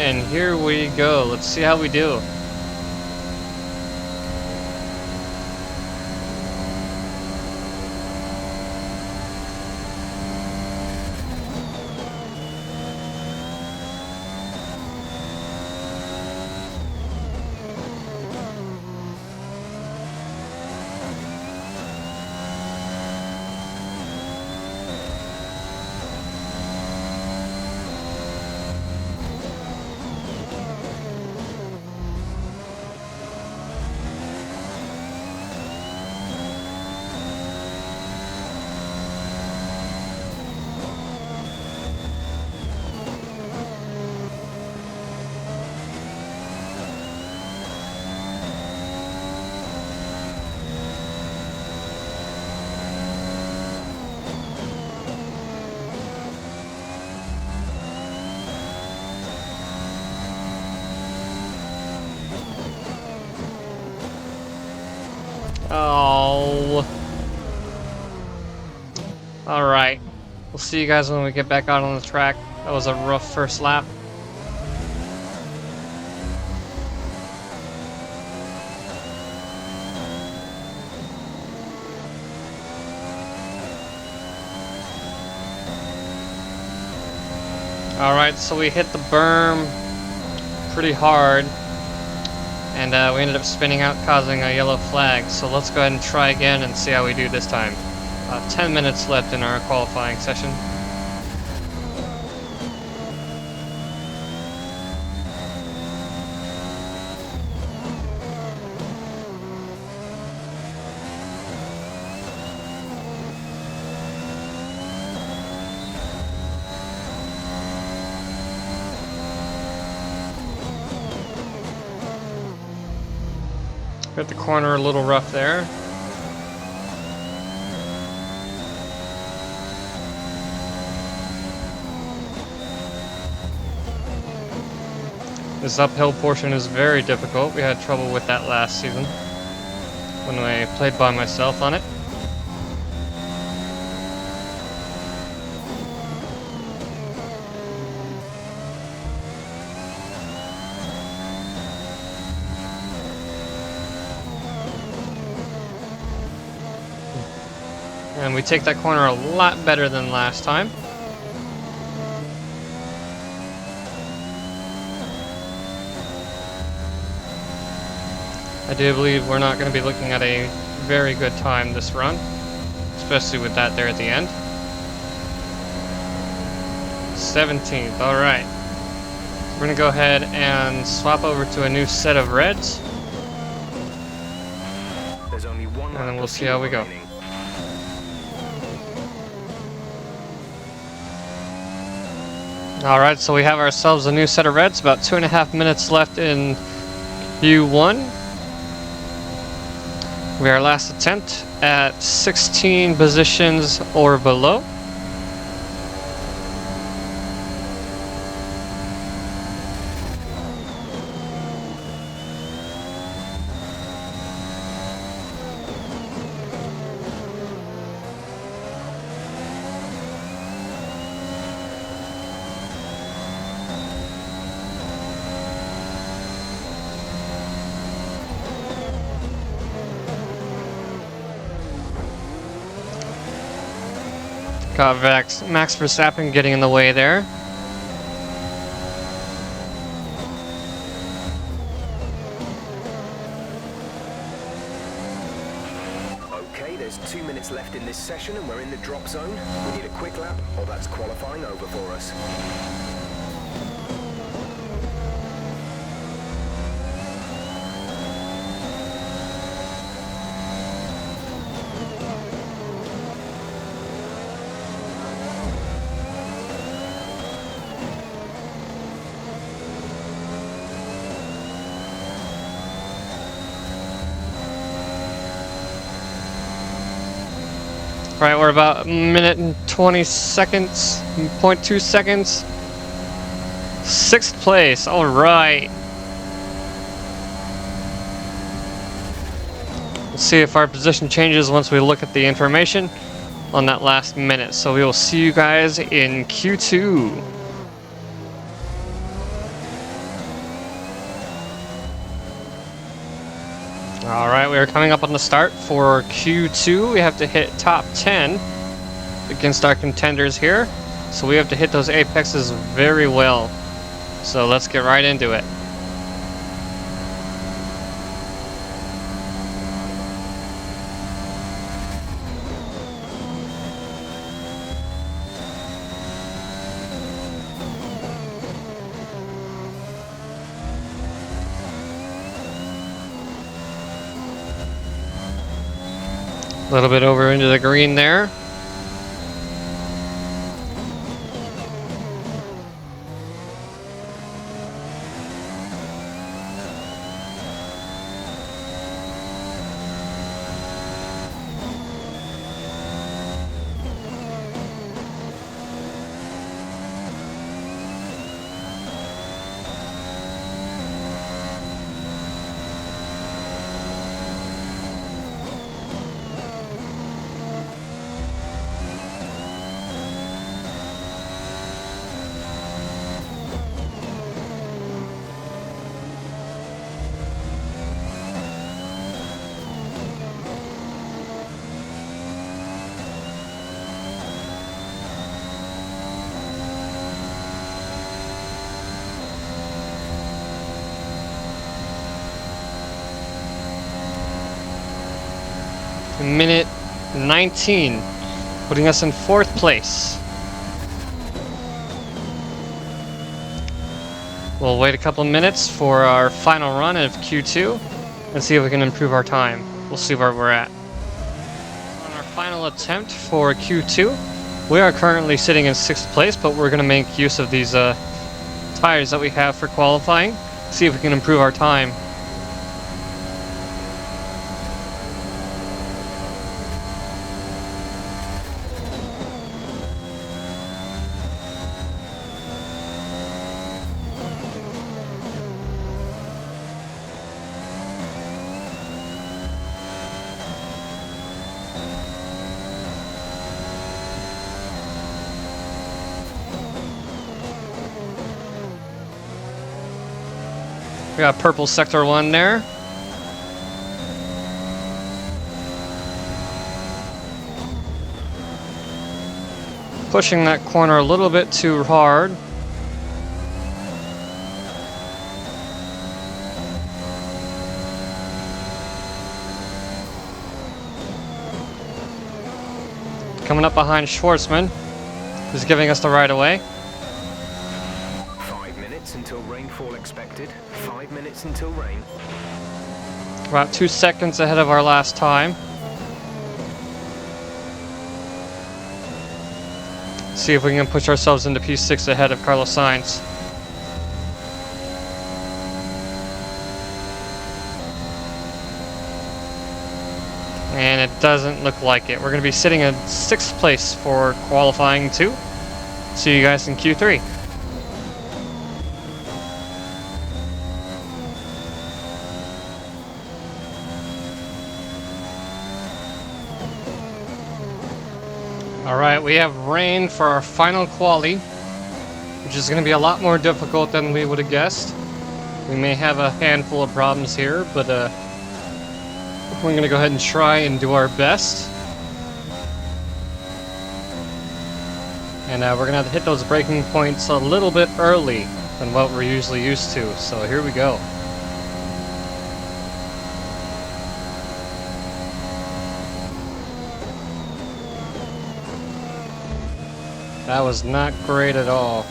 and here we go. Let's see how we do. Oh. Alright. We'll see you guys when we get back out on the track. That was a rough first lap. Alright, so we hit the berm pretty hard. And we ended up spinning out, causing a yellow flag. So let's go ahead and try again and see how we do this time. 10 minutes left in our qualifying session. Hit the corner a little rough there. This uphill portion is very difficult. We had trouble with that last season when I played by myself on it. And we take that corner a lot better than last time. I do believe we're not going to be looking at a very good time this run, especially with that there at the end. 17th, alright. We're going to go ahead and swap over to a new set of reds. There's only one and then we'll see how we go. Alright, so we have ourselves a new set of reds, about 2.5 minutes left in U1. We are last attempt at 16 positions or below. Got Max Verstappen getting in the way there. Okay, there's 2 minutes left in this session and we're in the drop zone. We need a quick lap or that's qualifying over for us. Right, we're about a minute and 20 seconds, 0.2 seconds. 6th place, alright. We'll see if our position changes once we look at the information on that last minute. So we will see you guys in Q2. Alright, we are coming up on the start for Q2. We have to hit top 10 against our contenders here. So we have to hit those apexes very well. So let's get right into it. A little bit over into the green there. Minute 19, putting us in 4th place. We'll wait a couple minutes for our final run of Q2 and see if we can improve our time. We'll see where we're at. On our final attempt for Q2, we are currently sitting in 6th place, but we're going to make use of these tires that we have for qualifying, see if we can improve our time. We got purple sector 1 there. Pushing that corner a little bit too hard. Coming up behind Schwartzman, who's giving us the right of way. 5 minutes until rainfall expected. 5 minutes until rain. About 2 seconds ahead of our last time. See if we can push ourselves into P6 ahead of Carlos Sainz. And it doesn't look like it. We're going to be sitting in 6th place for qualifying 2. See you guys in Q3. Alright, we have rain for our final quali, which is going to be a lot more difficult than we would have guessed. We may have a handful of problems here, but we're going to go ahead and try and do our best. And we're going to have to hit those braking points a little bit early than what we're usually used to. So here we go. That was not great at all.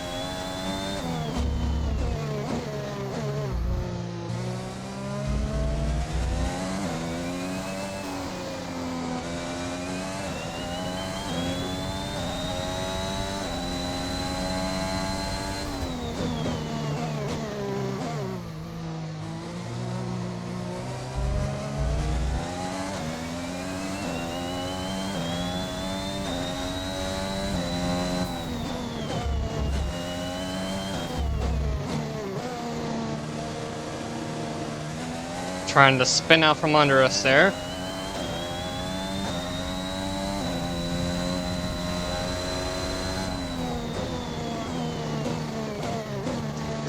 Trying to spin out from under us there.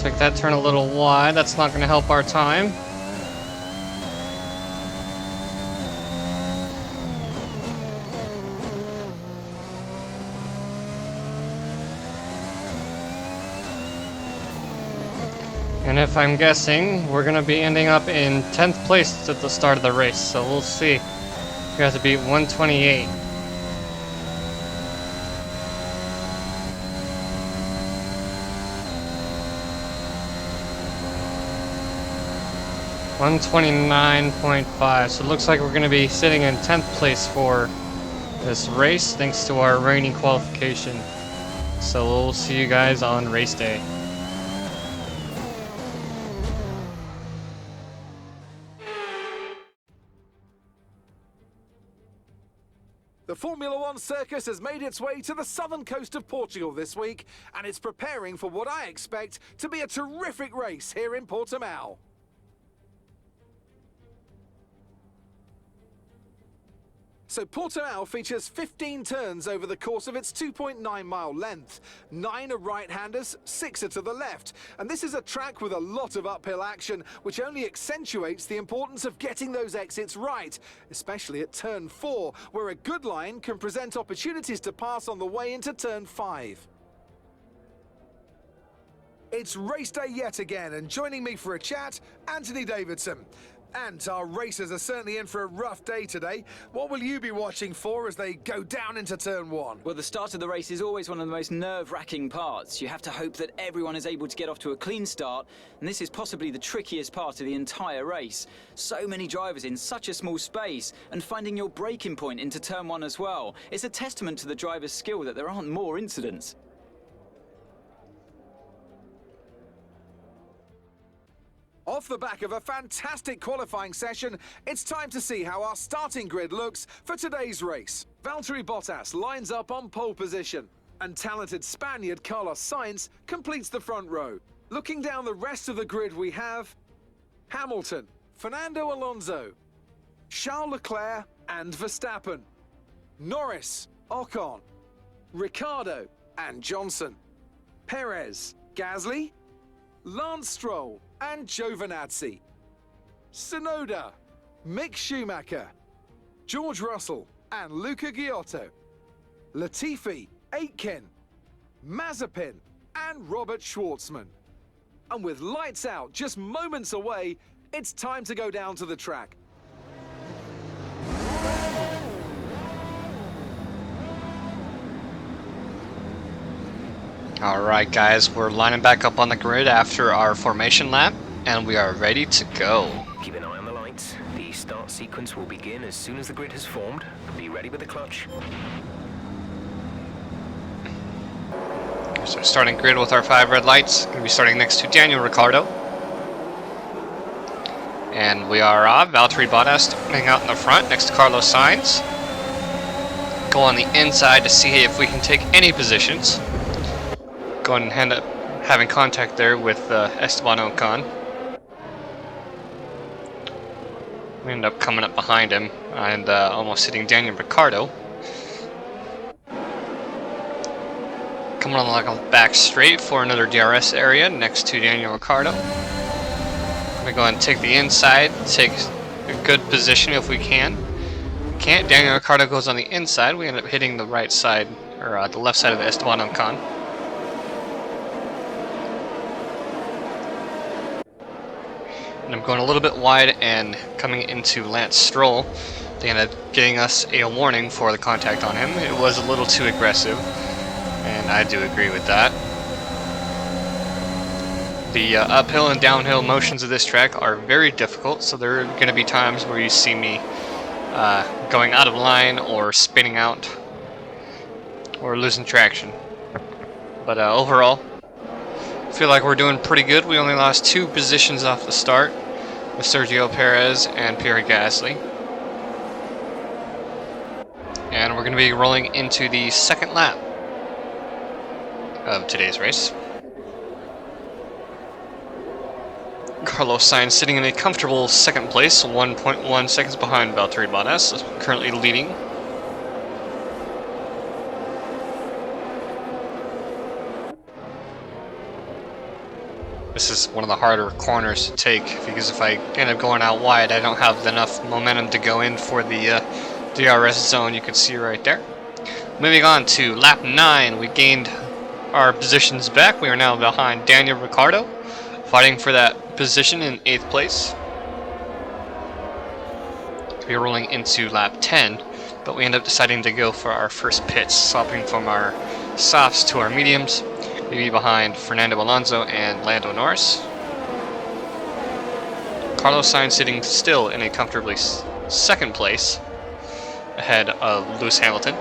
Took that turn a little wide. That's not going to help our time. And if I'm guessing, we're gonna be ending up in 10th place at the start of the race, so we'll see. We have to beat 128. $129.5, so it looks like we're going to be sitting in 10th place for this race thanks to our rainy qualification. So we'll see you guys on race day. The Formula One circus has made its way to the southern coast of Portugal this week, and it's preparing for what I expect to be a terrific race here in Portimao. So Portimao features 15 turns over the course of its 2.9-mile length. 9 are right-handers, 6 are to the left. And this is a track with a lot of uphill action, which only accentuates the importance of getting those exits right, especially at turn 4, where a good line can present opportunities to pass on the way into turn 5. It's race day yet again, and joining me for a chat, Anthony Davidson. And our racers are certainly in for a rough day today. What will you be watching for as they go down into turn 1? Well, the start of the race is always one of the most nerve-wracking parts. You have to hope that everyone is able to get off to a clean start, and this is possibly the trickiest part of the entire race. So many drivers in such a small space, and finding your braking point into turn 1 as well. It's a testament to the driver's skill that there aren't more incidents. Off the back of a fantastic qualifying session, it's time to see how our starting grid looks for today's race. Valtteri Bottas lines up on pole position, and talented Spaniard Carlos Sainz completes the front row. Looking down the rest of the grid, we have Hamilton, Fernando Alonso, Charles Leclerc and Verstappen, Norris, Ocon, Ricciardo and Johnson, Perez, Gasly, Lance Stroll and Giovinazzi, Tsunoda, Mick Schumacher, George Russell and Luca Giotto, Latifi, Aitken, Mazepin and Robert Schwartzman. And with lights out just moments away, it's time to go down to the track. Alright guys, we're lining back up on the grid after our formation lap, and we are ready to go. Keep an eye on the lights. The start sequence will begin as soon as the grid has formed. Be ready with the clutch. So starting grid with our 5 red lights. Going to be starting next to Daniel Ricciardo. And we are Valtteri Bottas standing out in the front next to Carlos Sainz. Go on the inside to see if we can take any positions. Go and end up having contact there with Esteban Ocon. We end up coming up behind him and almost hitting Daniel Ricciardo. Coming on like a back straight for another DRS area next to Daniel Ricciardo. I'm gonna go and take the inside, take a good position if we can. Can't. Daniel Ricciardo goes on the inside. We end up hitting the right side, or the left side of Esteban Ocon. And I'm going a little bit wide and coming into Lance Stroll. They ended up getting us a warning for the contact on him. It was a little too aggressive, and I do agree with that. The uphill and downhill motions of this track are very difficult, so there are going to be times where you see me going out of line or spinning out or losing traction. But overall, I feel like we're doing pretty good. We only lost 2 positions off the start with Sergio Perez and Pierre Gasly. And we're going to be rolling into the second lap of today's race. Carlos Sainz sitting in a comfortable second place, 1.1 seconds behind Valtteri Bottas, currently leading. This is one of the harder corners to take, because if I end up going out wide, I don't have enough momentum to go in for the DRS zone you can see right there. Moving on to lap 9, we gained our positions back. We are now behind Daniel Ricciardo, fighting for that position in 8th place. We were rolling into lap 10, but we ended up deciding to go for our first pits, swapping from our softs to our mediums, maybe behind Fernando Alonso and Lando Norris. Carlos Sainz sitting still in a comfortably 2nd place, ahead of Lewis Hamilton.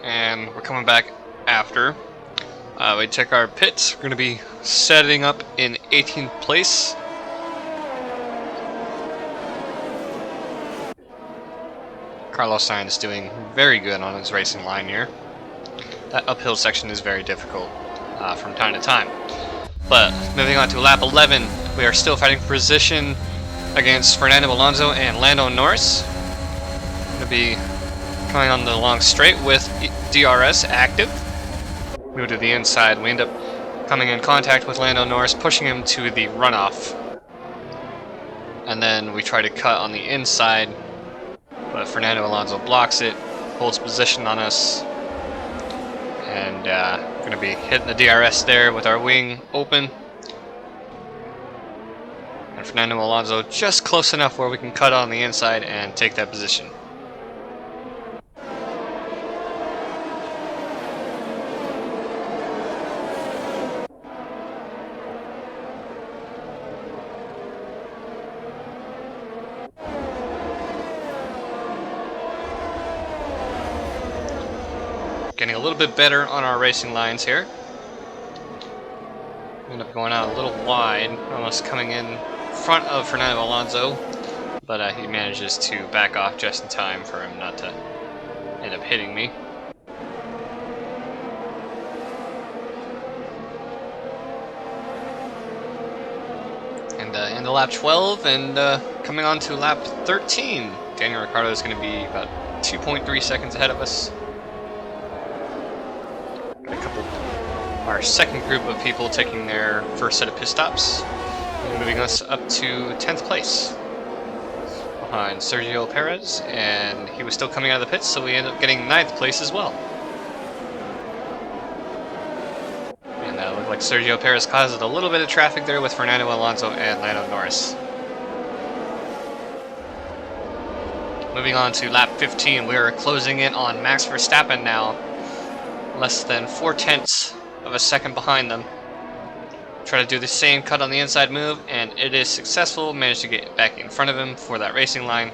And we're coming back after. We check our pits. We're going to be setting up in 18th place. Carlos Sainz is doing very good on his racing line here. That uphill section is very difficult from time to time. But moving on to lap 11, we are still fighting for position against Fernando Alonso and Lando Norris. Going to be coming on the long straight with DRS active. Move to the inside. We end up coming in contact with Lando Norris, pushing him to the runoff. And then we try to cut on the inside, but Fernando Alonso blocks it, holds position on us. And we're going to be hitting the DRS there with our wing open. And Fernando Alonso just close enough where we can cut on the inside and take that position. Getting a little bit better on our racing lines here. End up going out a little wide, almost coming in front of Fernando Alonso, but he manages to back off just in time for him not to end up hitting me. And into lap 12, and coming on to lap 13, Daniel Ricciardo is going to be about 2.3 seconds ahead of us. Our second group of people taking their first set of pit stops, and moving us up to 10th place behind Sergio Perez, and he was still coming out of the pits, so we ended up getting 9th place as well. And it looked like Sergio Perez caused a little bit of traffic there with Fernando Alonso and Lando Norris. Moving on to lap 15, we are closing in on Max Verstappen now, less than 0.4 of a second behind them. Try to do the same cut on the inside move, and it is successful. Managed to get back in front of him for that racing line.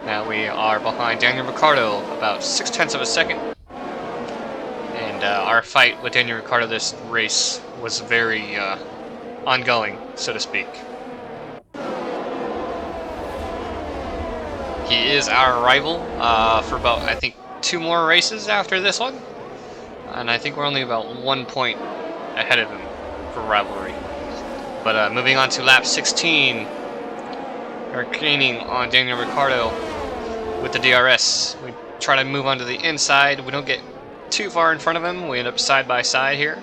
Now we are behind Daniel Ricciardo about 0.6 of a second. And our fight with Daniel Ricciardo this race was very ongoing, so to speak. He is our rival for about, I think, 2 more races after this one. And I think we're only about 1 point ahead of him for rivalry. But moving on to lap 16, we're gaining on Daniel Ricciardo with the DRS. We try to move onto the inside. We don't get too far in front of him. We end up side by side here.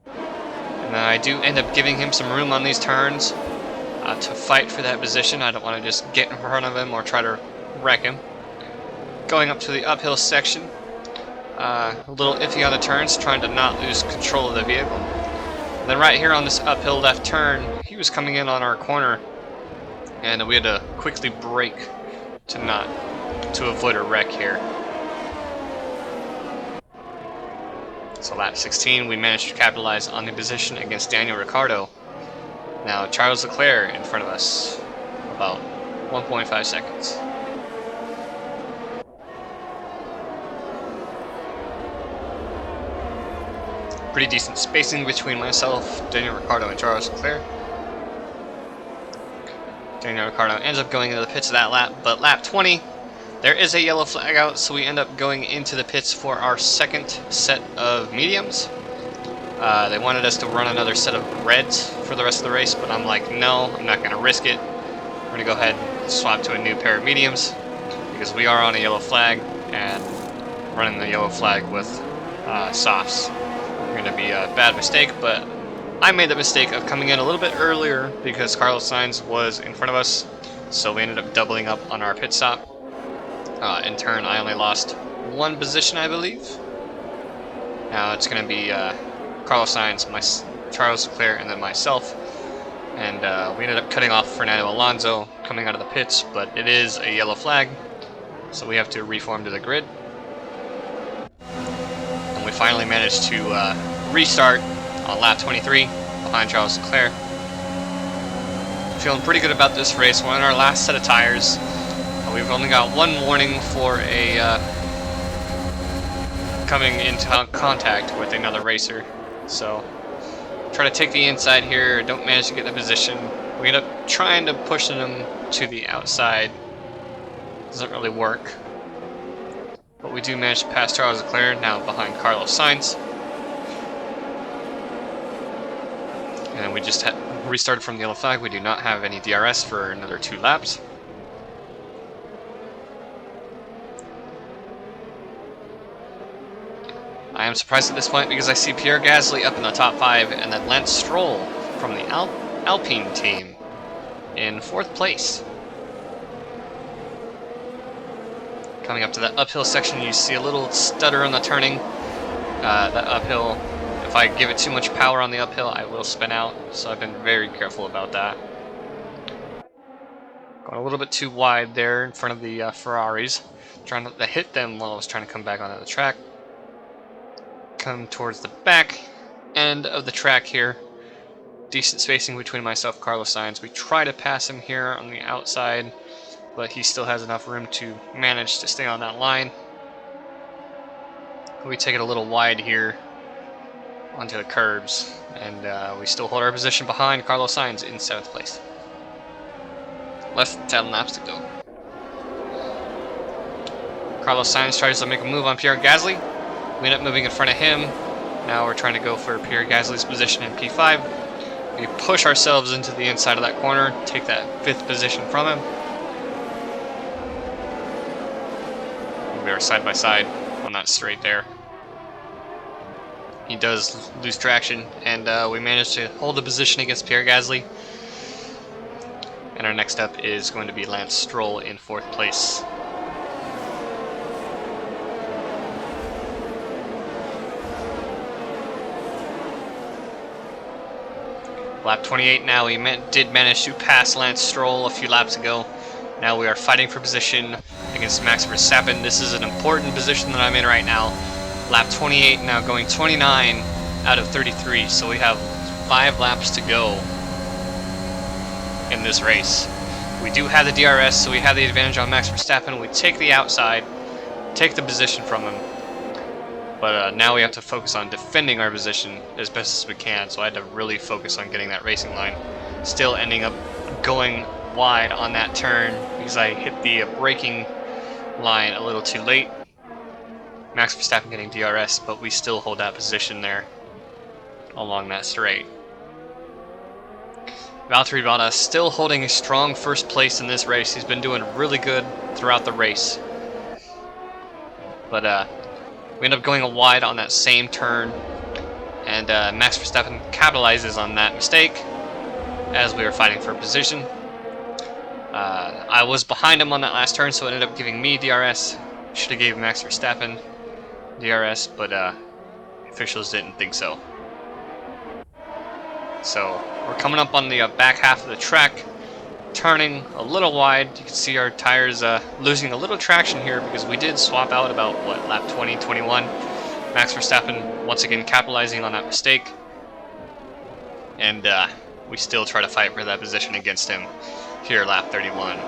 And I do end up giving him some room on these turns to fight for that position. I don't want to just get in front of him or try to wreck him. Going up to the uphill section. A little iffy on the turns, trying to not lose control of the vehicle. And then right here on this uphill left turn, he was coming in on our corner, and we had to quickly brake to avoid a wreck here. So lap 16, we managed to capitalize on the position against Daniel Ricciardo. Now Charles Leclerc in front of us, about 1.5 seconds. Pretty decent spacing between myself, Daniel Ricciardo, and Charles Leclerc. Daniel Ricciardo ends up going into the pits of that lap, but lap 20, there is a yellow flag out, so we end up going into the pits for our second set of mediums. They wanted us to run another set of reds for the rest of the race, but I'm like, no, I'm not going to risk it. We're going to go ahead and swap to a new pair of mediums, because we are on a yellow flag, and running the yellow flag with softs going to be a bad mistake, but I made the mistake of coming in a little bit earlier because Carlos Sainz was in front of us, so we ended up doubling up on our pit stop. In turn, I only lost one position, I believe. Now it's going to be Carlos Sainz, Charles Leclerc, and then myself. And we ended up cutting off Fernando Alonso coming out of the pits, but it is a yellow flag, so we have to reform to the grid. And we finally managed to restart on lap 23 behind Charles Leclerc. Feeling pretty good about this race. We're on our last set of tires. We've only got one warning for a coming into contact with another racer. So try to take the inside here, don't manage to get the position. We end up trying to push them to the outside. Doesn't really work. But we do manage to pass Charles Leclerc, now behind Carlos Sainz. And we just restarted from the yellow flag. We do not have any DRS for another 2 laps. I am surprised at this point because I see Pierre Gasly up in the top 5 and then Lance Stroll from the Alpine team in 4th place. Coming up to that uphill section, you see a little stutter on the turning. That uphill, if I give it too much power on the uphill, I will spin out. So I've been very careful about that. Going a little bit too wide there in front of the Ferraris. Trying not to hit them while I was trying to come back onto the track. Come towards the back end of the track here. Decent spacing between myself and Carlos Sainz. We try to pass him here on the outside, but he still has enough room to manage to stay on that line. We take it a little wide here onto the curbs, and we still hold our position behind Carlos Sainz in 7th place. Less than 10 laps to go. Carlos Sainz tries to make a move on Pierre Gasly. We end up moving in front of him. Now we're trying to go for Pierre Gasly's position in P5. We push ourselves into the inside of that corner, take that 5th position from him. We are side by side on that straight there. He does lose traction, and we managed to hold the position against Pierre Gasly. And our next up is going to be Lance Stroll in 4th place. Lap 28 now, we did manage to pass Lance Stroll a few laps ago. Now we are fighting for position against Max Verstappen. This is an important position that I'm in right now. Lap 28 now, going 29 out of 33, so we have 5 laps to go in this race. We do have the DRS, so we have the advantage on Max Verstappen. We take the outside, take the position from him. But now we have to focus on defending our position as best as we can, so I had to really focus on getting that racing line. Still ending up going wide on that turn because I hit the braking line a little too late. Max Verstappen getting DRS, but we still hold that position there along that straight. Valtteri Bottas still holding a strong 1st place in this race. He's been doing really good throughout the race. But we end up going wide on that same turn, and Max Verstappen capitalizes on that mistake as we were fighting for position. I was behind him on that last turn, so it ended up giving me DRS. Should have gave Max Verstappen DRS, but officials didn't think so. So we're coming up on the back half of the track, turning a little wide. You can see our tires losing a little traction here because we did swap out about, what, lap 20, 21. Max Verstappen once again capitalizing on that mistake. And we still try to fight for that position against him here, lap 31.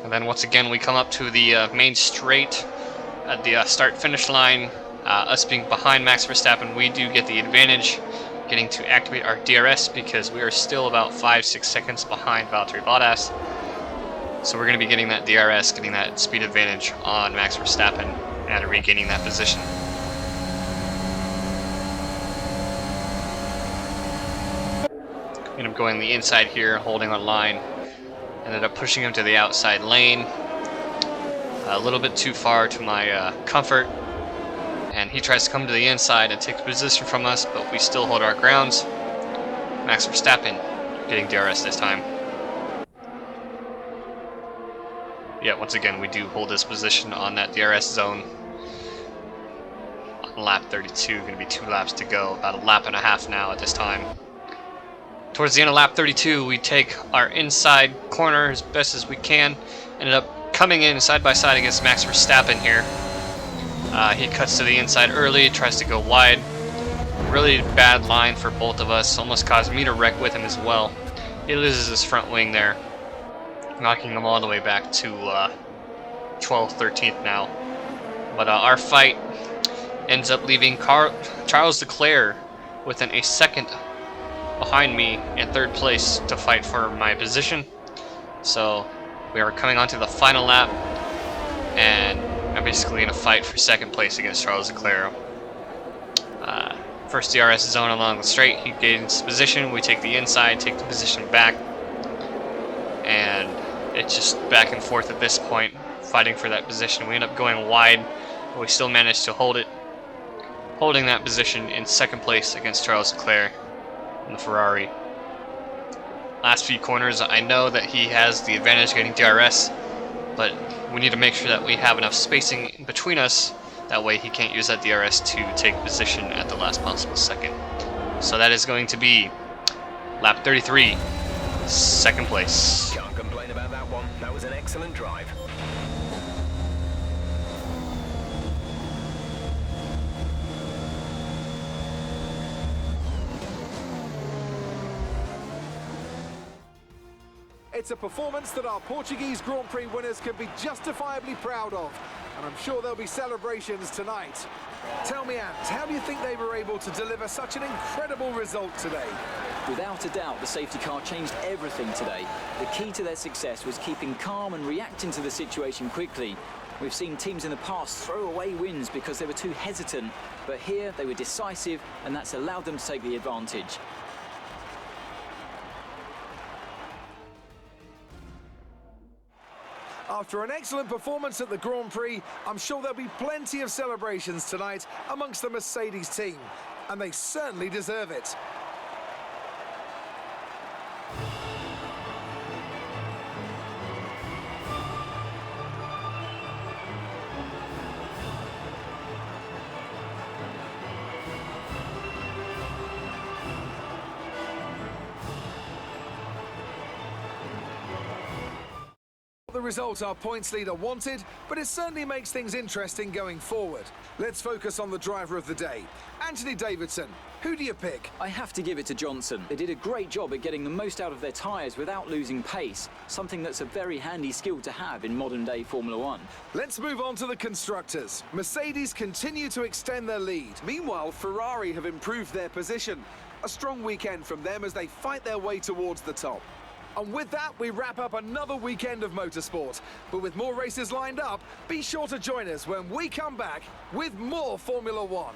And then once again we come up to the main straight at the start-finish line. Us being behind Max Verstappen, we do get the advantage getting to activate our DRS because we are still about 5-6 seconds behind Valtteri Bottas. So we're going to be getting that DRS, getting that speed advantage on Max Verstappen and regaining that position. End up going the inside here, holding our line. Ended up pushing him to the outside lane. A little bit too far to my comfort. And he tries to come to the inside and take the position from us, but we still hold our grounds. Max Verstappen getting DRS this time. Yeah, once again, we do hold this position on that DRS zone. On lap 32, going to be 2 laps to go. About a lap and a half now at this time. Towards the end of lap 32, we take our inside corner as best as we can. Ended up coming in side by side against Max Verstappen here. He cuts to the inside early, tries to go wide. Really bad line for both of us. Almost caused me to wreck with him as well. He loses his front wing there, knocking him all the way back to 12th, 13th now. But our fight ends up leaving Charles Leclerc within a second behind me in 3rd place to fight for my position. So we are coming onto the final lap, and I'm basically in a fight for 2nd place against Charles Leclerc. First DRS zone along the straight, he gains position, we take the inside, take the position back, and it's just back and forth at this point, fighting for that position. We end up going wide, but we still managed to hold it, holding that position in 2nd place against Charles Leclerc in the Ferrari. Last few corners, I know that he has the advantage getting DRS, but we need to make sure that we have enough spacing in between us. That way he can't use that DRS to take position at the last possible second. So that is going to be lap 33, 2nd place. Can't complain about that one. That was an excellent drive. It's a performance that our Portuguese Grand Prix winners can be justifiably proud of, and I'm sure there'll be celebrations tonight. Tell me, Ant, how do you think they were able to deliver such an incredible result today? Without a doubt, the safety car changed everything today. The key to their success was keeping calm and reacting to the situation quickly. We've seen teams in the past throw away wins because they were too hesitant, but here they were decisive, and that's allowed them to take the advantage. After an excellent performance at the Grand Prix, I'm sure there'll be plenty of celebrations tonight amongst the Mercedes team, and they certainly deserve it. The result our points leader wanted, but it certainly makes things interesting going forward. Let's focus on the driver of the day. Anthony Davidson, who do you pick? I have to give it to Johnson. They did a great job at getting the most out of their tyres without losing pace, something that's a very handy skill to have in modern-day Formula One. Let's move on to the constructors. Mercedes continue to extend their lead. Meanwhile, Ferrari have improved their position. A strong weekend from them as they fight their way towards the top. And with that, we wrap up another weekend of motorsport. But with more races lined up, be sure to join us when we come back with more Formula One.